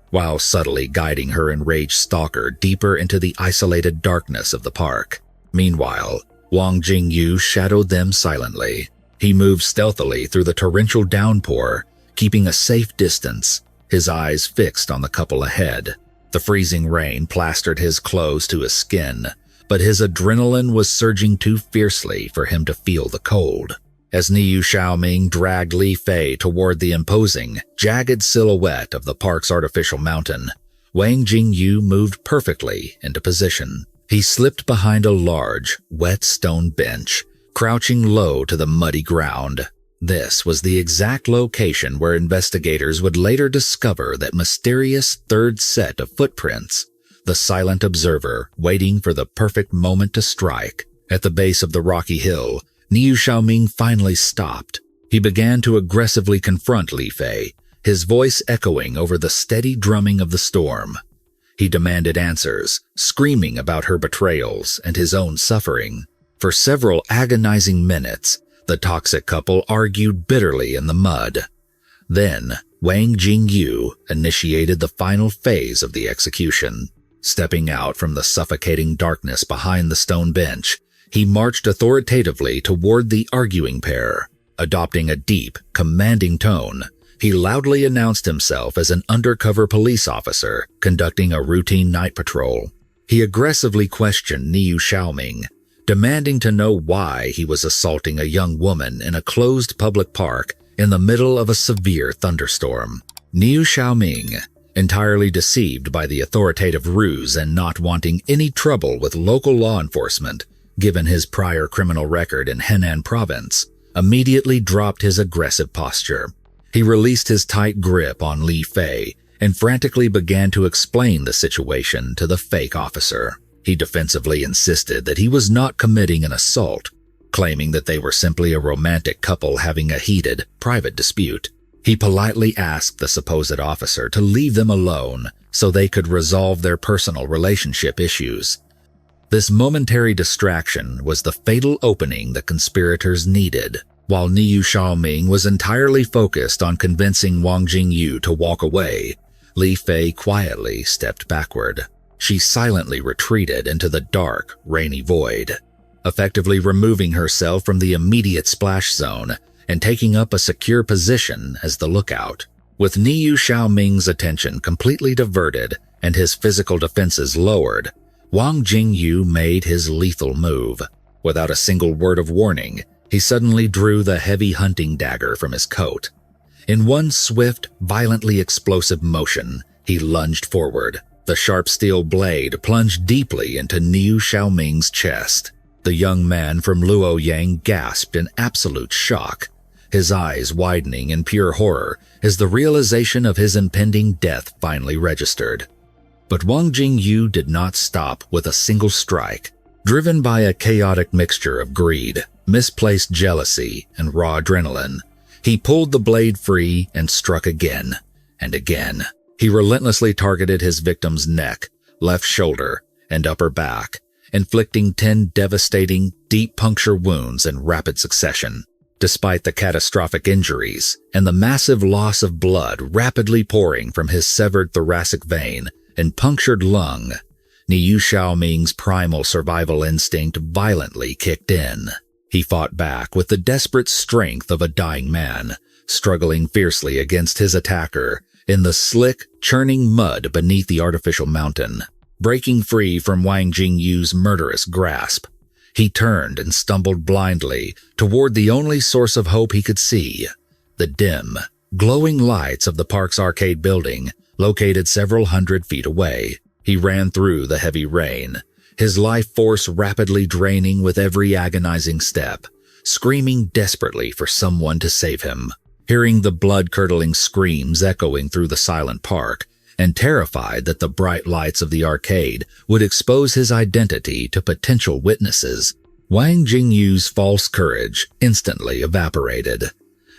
while subtly guiding her enraged stalker deeper into the isolated darkness of the park. Meanwhile, Wang Jingyu shadowed them silently. He moved stealthily through the torrential downpour, keeping a safe distance, his eyes fixed on the couple ahead. The freezing rain plastered his clothes to his skin, but his adrenaline was surging too fiercely for him to feel the cold. As Niu Xiaoming dragged Li Fei toward the imposing, jagged silhouette of the park's artificial mountain, Wang Jingyu moved perfectly into position. He slipped behind a large, wet stone bench, crouching low to the muddy ground. This was the exact location where investigators would later discover that mysterious third set of footprints, the silent observer waiting for the perfect moment to strike. At the base of the rocky hill, Niu Xiaoming finally stopped. He began to aggressively confront Li Fei, his voice echoing over the steady drumming of the storm. He demanded answers, screaming about her betrayals and his own suffering. For several agonizing minutes, the toxic couple argued bitterly in the mud. Then, Wang Jingyu initiated the final phase of the execution. Stepping out from the suffocating darkness behind the stone bench, he marched authoritatively toward the arguing pair. Adopting a deep, commanding tone, he loudly announced himself as an undercover police officer conducting a routine night patrol. He aggressively questioned Niu Xiaoming, demanding to know why he was assaulting a young woman in a closed public park in the middle of a severe thunderstorm. Niu Xiaoming, entirely deceived by the authoritative ruse and not wanting any trouble with local law enforcement, given his prior criminal record in Henan province, immediately dropped his aggressive posture. He released his tight grip on Li Fei and frantically began to explain the situation to the fake officer. He defensively insisted that he was not committing an assault, claiming that they were simply a romantic couple having a heated, private dispute. He politely asked the supposed officer to leave them alone so they could resolve their personal relationship issues. This momentary distraction was the fatal opening the conspirators needed. While Niu Xiaoming was entirely focused on convincing Wang Jingyu to walk away, Li Fei quietly stepped backward. She silently retreated into the dark, rainy void, effectively removing herself from the immediate splash zone and taking up a secure position as the lookout. With Niu Xiaoming's attention completely diverted and his physical defenses lowered, Wang Jingyu made his lethal move. Without a single word of warning, he suddenly drew the heavy hunting dagger from his coat. In one swift, violently explosive motion, he lunged forward. The sharp steel blade plunged deeply into Niu Xiaoming's chest. The young man from Luoyang gasped in absolute shock, his eyes widening in pure horror as the realization of his impending death finally registered. But Wang Jingyu did not stop with a single strike. Driven by a chaotic mixture of greed, misplaced jealousy, and raw adrenaline, he pulled the blade free and struck again and again. He relentlessly targeted his victim's neck, left shoulder, and upper back, inflicting 10 devastating, deep puncture wounds in rapid succession. Despite the catastrophic injuries and the massive loss of blood rapidly pouring from his severed thoracic vein and punctured lung, Niu Xiaoming's primal survival instinct violently kicked in. He fought back with the desperate strength of a dying man, struggling fiercely against his attacker in the slick, churning mud beneath the artificial mountain. Breaking free from Wang Jingyu's murderous grasp, he turned and stumbled blindly toward the only source of hope he could see, the dim, glowing lights of the park's arcade building, located several hundred feet away. He ran through the heavy rain, his life force rapidly draining with every agonizing step, screaming desperately for someone to save him. Hearing the blood-curdling screams echoing through the silent park, and terrified that the bright lights of the arcade would expose his identity to potential witnesses, Wang Jingyu's false courage instantly evaporated.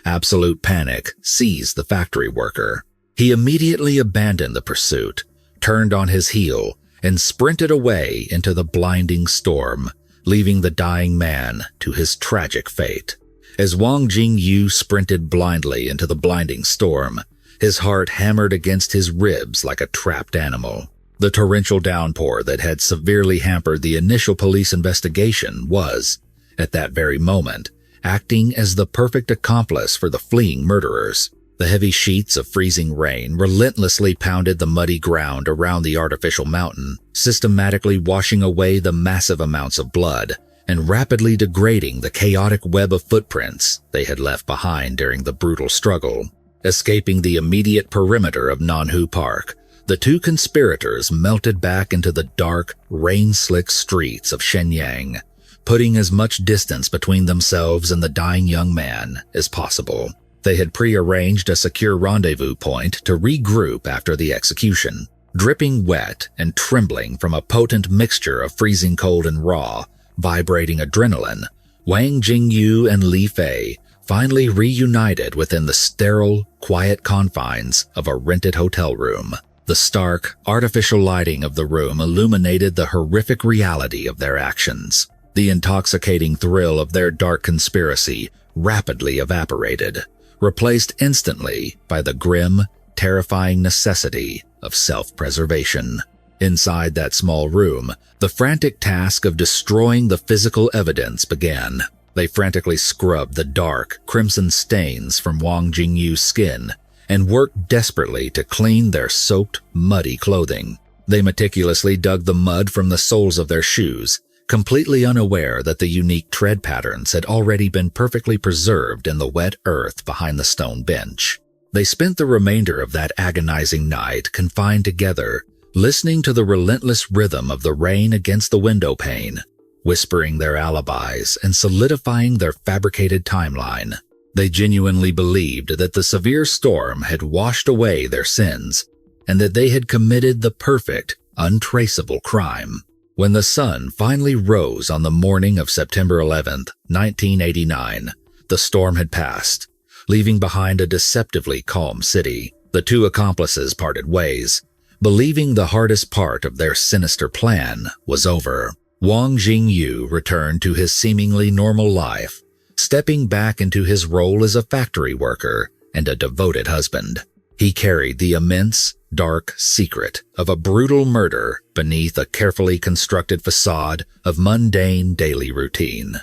Absolute panic seized the factory worker. He immediately abandoned the pursuit, turned on his heel, and sprinted away into the blinding storm, leaving the dying man to his tragic fate. As Wang Jingyu sprinted blindly into the blinding storm, his heart hammered against his ribs like a trapped animal. The torrential downpour that had severely hampered the initial police investigation was, at that very moment, acting as the perfect accomplice for the fleeing murderers. The heavy sheets of freezing rain relentlessly pounded the muddy ground around the artificial mountain, systematically washing away the massive amounts of blood and rapidly degrading the chaotic web of footprints they had left behind during the brutal struggle. Escaping the immediate perimeter of Nanhu Park, the two conspirators melted back into the dark, rain-slicked streets of Shenyang, putting as much distance between themselves and the dying young man as possible. They had prearranged a secure rendezvous point to regroup after the execution. Dripping wet and trembling from a potent mixture of freezing cold and raw, vibrating adrenaline, Wang Jingyu and Li Fei finally reunited within the sterile, quiet confines of a rented hotel room. The stark, artificial lighting of the room illuminated the horrific reality of their actions. The intoxicating thrill of their dark conspiracy rapidly evaporated, replaced instantly by the grim, terrifying necessity of self-preservation. Inside that small room, the frantic task of destroying the physical evidence began. They frantically scrubbed the dark, crimson stains from Wang Jingyu's skin and worked desperately to clean their soaked, muddy clothing. They meticulously dug the mud from the soles of their shoes, completely unaware that the unique tread patterns had already been perfectly preserved in the wet earth behind the stone bench. They spent the remainder of that agonizing night confined together, listening to the relentless rhythm of the rain against the window pane, whispering their alibis and solidifying their fabricated timeline. They genuinely believed that the severe storm had washed away their sins and that they had committed the perfect, untraceable crime. When the sun finally rose on the morning of September 11th, 1989, the storm had passed, leaving behind a deceptively calm city. The two accomplices parted ways, believing the hardest part of their sinister plan was over. Wang Jingyu returned to his seemingly normal life, stepping back into his role as a factory worker and a devoted husband. He carried the immense, dark secret of a brutal murder beneath a carefully constructed facade of mundane daily routine.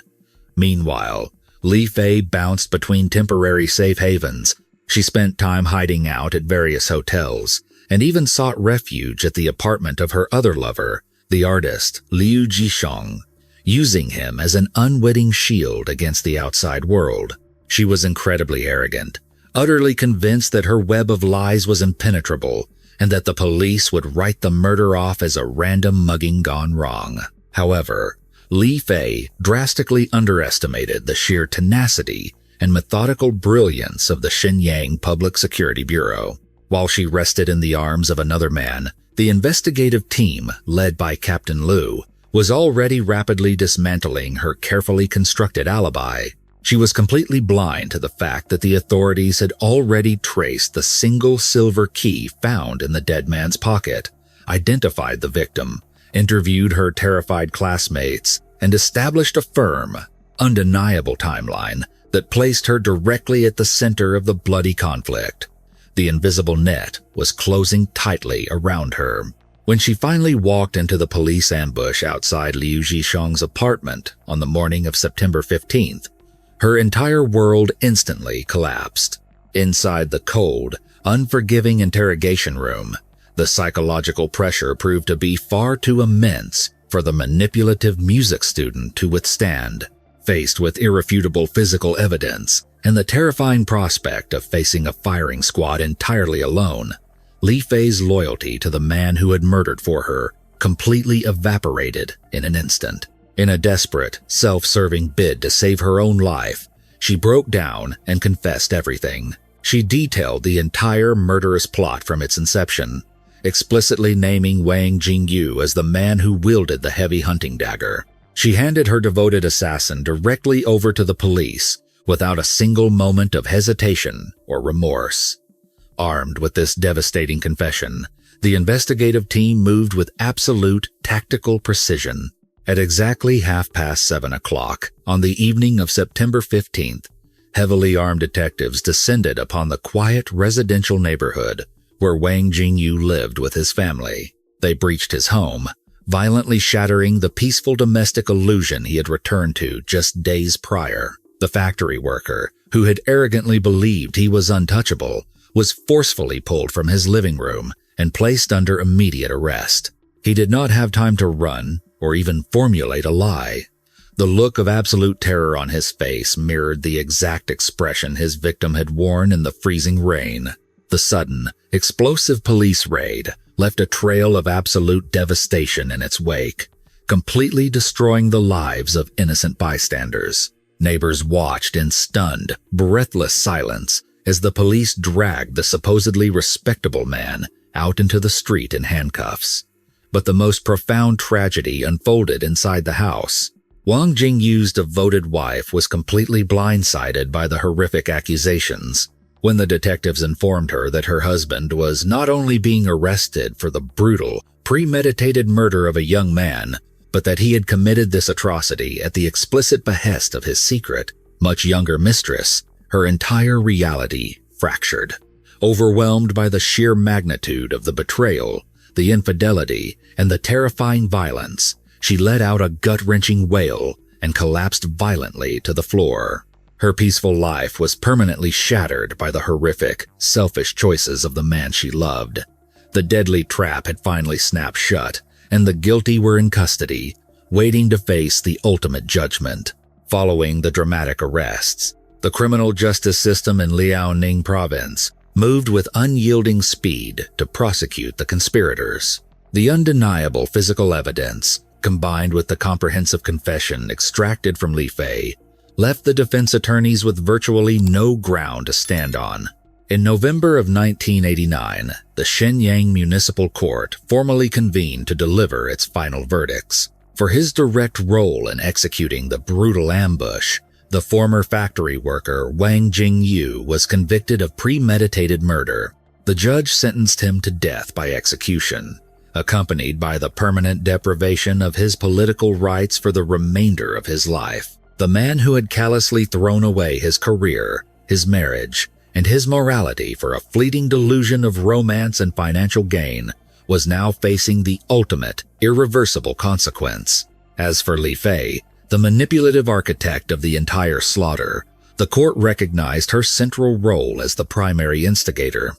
Meanwhile, Li Fei bounced between temporary safe havens. She spent time hiding out at various hotels and even sought refuge at the apartment of her other lover, the artist Liu Jishong, using him as an unwitting shield against the outside world. She was incredibly arrogant, utterly convinced that her web of lies was impenetrable and that the police would write the murder off as a random mugging gone wrong. However, Li Fei drastically underestimated the sheer tenacity and methodical brilliance of the Shenyang Public Security Bureau. While she rested in the arms of another man, the investigative team, led by Captain Liu, was already rapidly dismantling her carefully constructed alibi. She was completely blind to the fact that the authorities had already traced the single silver key found in the dead man's pocket, identified the victim, interviewed her terrified classmates, and established a firm, undeniable timeline that placed her directly at the center of the bloody conflict. The invisible net was closing tightly around her. When she finally walked into the police ambush outside Liu Jishong's apartment on the morning of September 15th, her entire world instantly collapsed. Inside the cold, unforgiving interrogation room, the psychological pressure proved to be far too immense for the manipulative music student to withstand. Faced with irrefutable physical evidence and the terrifying prospect of facing a firing squad entirely alone, Li Fei's loyalty to the man who had murdered for her completely evaporated in an instant. In a desperate, self-serving bid to save her own life, she broke down and confessed everything. She detailed the entire murderous plot from its inception, explicitly naming Wang Jingyu as the man who wielded the heavy hunting dagger. She handed her devoted assassin directly over to the police, without a single moment of hesitation or remorse. Armed with this devastating confession, the investigative team moved with absolute tactical precision. At exactly 7:30 o'clock on the evening of September 15th, heavily armed detectives descended upon the quiet residential neighborhood where Wang Jingyu lived with his family. They breached his home, violently shattering the peaceful domestic illusion he had returned to just days prior. The factory worker, who had arrogantly believed he was untouchable, was forcefully pulled from his living room and placed under immediate arrest. He did not have time to run or even formulate a lie. The look of absolute terror on his face mirrored the exact expression his victim had worn in the freezing rain. The sudden, explosive police raid left a trail of absolute devastation in its wake, completely destroying the lives of innocent bystanders. Neighbors watched in stunned, breathless silence as the police dragged the supposedly respectable man out into the street in handcuffs. But the most profound tragedy unfolded inside the house. Wang Jingyu's devoted wife was completely blindsided by the horrific accusations. When the detectives informed her that her husband was not only being arrested for the brutal, premeditated murder of a young man, but that he had committed this atrocity at the explicit behest of his secret, much younger mistress, her entire reality fractured. Overwhelmed by the sheer magnitude of the betrayal, the infidelity, and the terrifying violence, she let out a gut-wrenching wail and collapsed violently to the floor. Her peaceful life was permanently shattered by the horrific, selfish choices of the man she loved. The deadly trap had finally snapped shut, and the guilty were in custody, waiting to face the ultimate judgment. Following the dramatic arrests, the criminal justice system in Liaoning province moved with unyielding speed to prosecute the conspirators. The undeniable physical evidence, combined with the comprehensive confession extracted from Li Fei, left the defense attorneys with virtually no ground to stand on. In November of 1989, the Shenyang Municipal Court formally convened to deliver its final verdicts. For his direct role in executing the brutal ambush, the former factory worker Wang Jingyu was convicted of premeditated murder. The judge sentenced him to death by execution, accompanied by the permanent deprivation of his political rights for the remainder of his life. The man who had callously thrown away his career, his marriage, and his morality for a fleeting delusion of romance and financial gain was now facing the ultimate, irreversible consequence. As for Li Fei, the manipulative architect of the entire slaughter, the court recognized her central role as the primary instigator.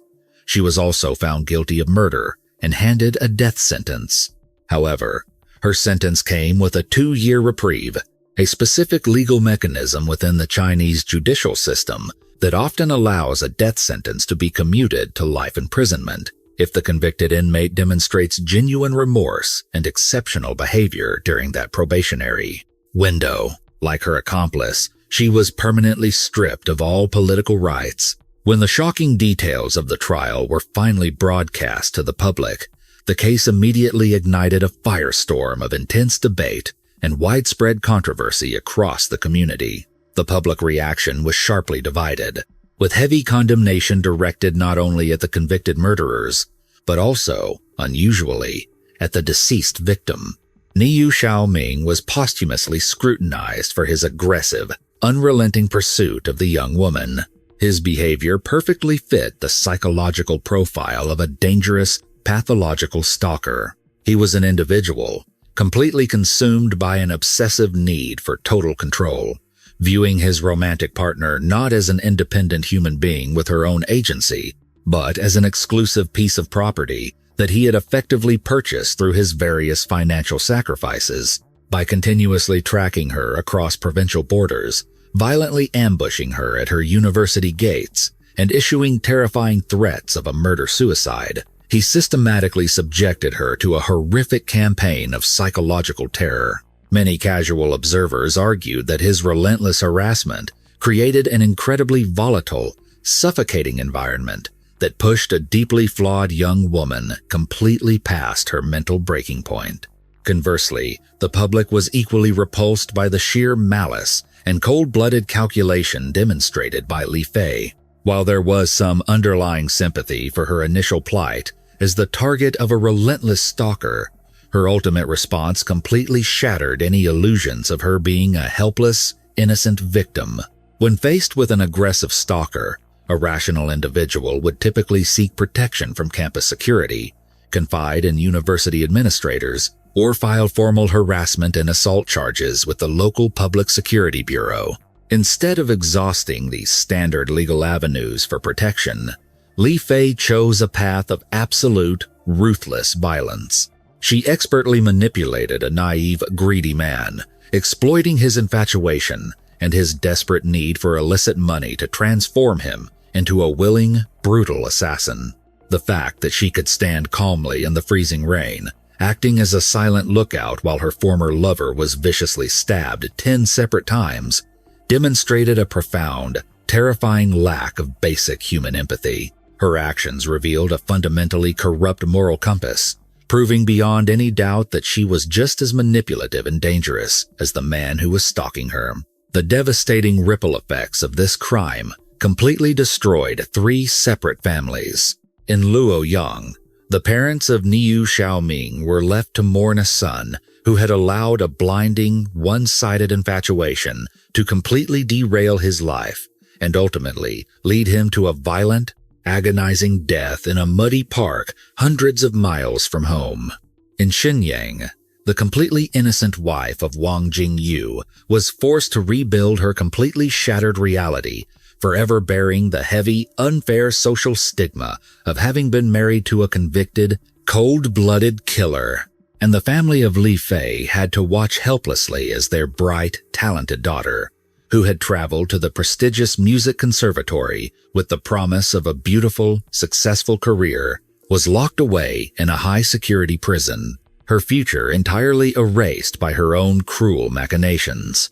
She was also found guilty of murder and handed a death sentence. However, her sentence came with a 2-year reprieve, a specific legal mechanism within the Chinese judicial system that often allows a death sentence to be commuted to life imprisonment if the convicted inmate demonstrates genuine remorse and exceptional behavior during that probationary window. Like her accomplice, she was permanently stripped of all political rights. When the shocking details of the trial were finally broadcast to the public, the case immediately ignited a firestorm of intense debate and widespread controversy across the community. The public reaction was sharply divided, with heavy condemnation directed not only at the convicted murderers, but also, unusually, at the deceased victim. Niu Xiaoming was posthumously scrutinized for his aggressive, unrelenting pursuit of the young woman. His behavior perfectly fit the psychological profile of a dangerous, pathological stalker. He was an individual, completely consumed by an obsessive need for total control, viewing his romantic partner not as an independent human being with her own agency, but as an exclusive piece of property that he had effectively purchased through his various financial sacrifices. By continuously tracking her across provincial borders, violently ambushing her at her university gates, and issuing terrifying threats of a murder-suicide, he systematically subjected her to a horrific campaign of psychological terror. Many casual observers argued that his relentless harassment created an incredibly volatile, suffocating environment that pushed a deeply flawed young woman completely past her mental breaking point. Conversely, the public was equally repulsed by the sheer malice and cold-blooded calculation demonstrated by Li Fei. While there was some underlying sympathy for her initial plight as the target of a relentless stalker, her ultimate response completely shattered any illusions of her being a helpless, innocent victim. When faced with an aggressive stalker, a rational individual would typically seek protection from campus security, confide in university administrators, or file formal harassment and assault charges with the local public security bureau. Instead of exhausting these standard legal avenues for protection, Li Fei chose a path of absolute, ruthless violence. She expertly manipulated a naive, greedy man, exploiting his infatuation and his desperate need for illicit money to transform him into a willing, brutal assassin. The fact that she could stand calmly in the freezing rain, acting as a silent lookout while her former lover was viciously stabbed 10 separate times, demonstrated a profound, terrifying lack of basic human empathy. Her actions revealed a fundamentally corrupt moral compass, proving beyond any doubt that she was just as manipulative and dangerous as the man who was stalking her. The devastating ripple effects of this crime completely destroyed 3 separate families. In Luoyang, the parents of Niu Xiaoming were left to mourn a son who had allowed a blinding, one-sided infatuation to completely derail his life and ultimately lead him to a violent, agonizing death in a muddy park hundreds of miles from home. In Xinyang, the completely innocent wife of Wang Jingyu was forced to rebuild her completely shattered reality, forever bearing the heavy, unfair social stigma of having been married to a convicted, cold-blooded killer. And the family of Li Fei had to watch helplessly as their bright, talented daughter, who had traveled to the prestigious music conservatory with the promise of a beautiful, successful career, was locked away in a high-security prison, her future entirely erased by her own cruel machinations.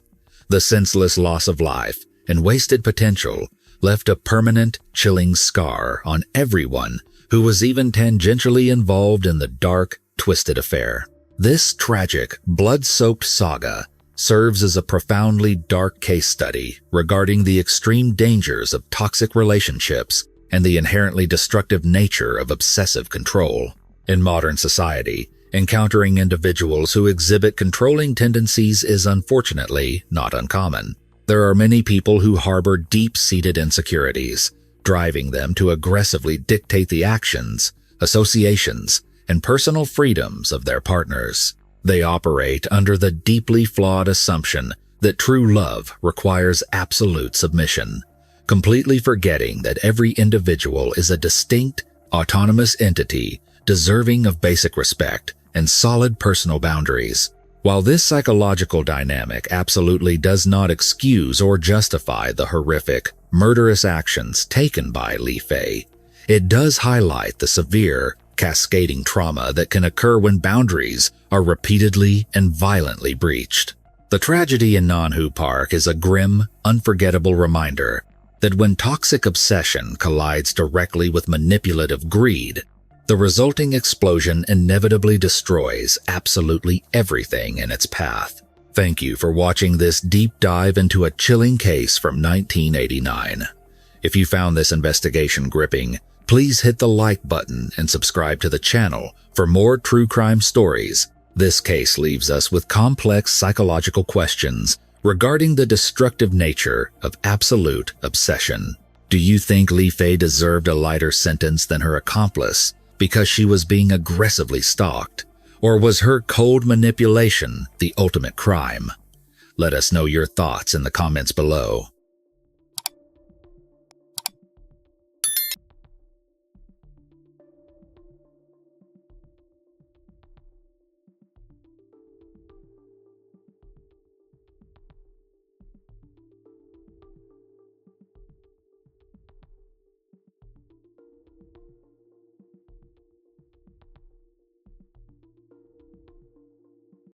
The senseless loss of life and wasted potential left a permanent, chilling scar on everyone who was even tangentially involved in the dark, twisted affair. This tragic, blood-soaked saga serves as a profoundly dark case study regarding the extreme dangers of toxic relationships and the inherently destructive nature of obsessive control. In modern society, encountering individuals who exhibit controlling tendencies is unfortunately not uncommon. There are many people who harbor deep-seated insecurities, driving them to aggressively dictate the actions, associations, and personal freedoms of their partners. They operate under the deeply flawed assumption that true love requires absolute submission, completely forgetting that every individual is a distinct, autonomous entity deserving of basic respect and solid personal boundaries. While this psychological dynamic absolutely does not excuse or justify the horrific, murderous actions taken by Li Fei, it does highlight the severe, cascading trauma that can occur when boundaries are repeatedly and violently breached. The tragedy in Nanhu Park is a grim, unforgettable reminder that when toxic obsession collides directly with manipulative greed, the resulting explosion inevitably destroys absolutely everything in its path. Thank you for watching this deep dive into a chilling case from 1989. If you found this investigation gripping, please hit the like button and subscribe to the channel for more true crime stories. This case leaves us with complex psychological questions regarding the destructive nature of absolute obsession. Do you think Li Fei deserved a lighter sentence than her accomplice because she was being aggressively stalked? Or was her cold manipulation the ultimate crime? Let us know your thoughts in the comments below.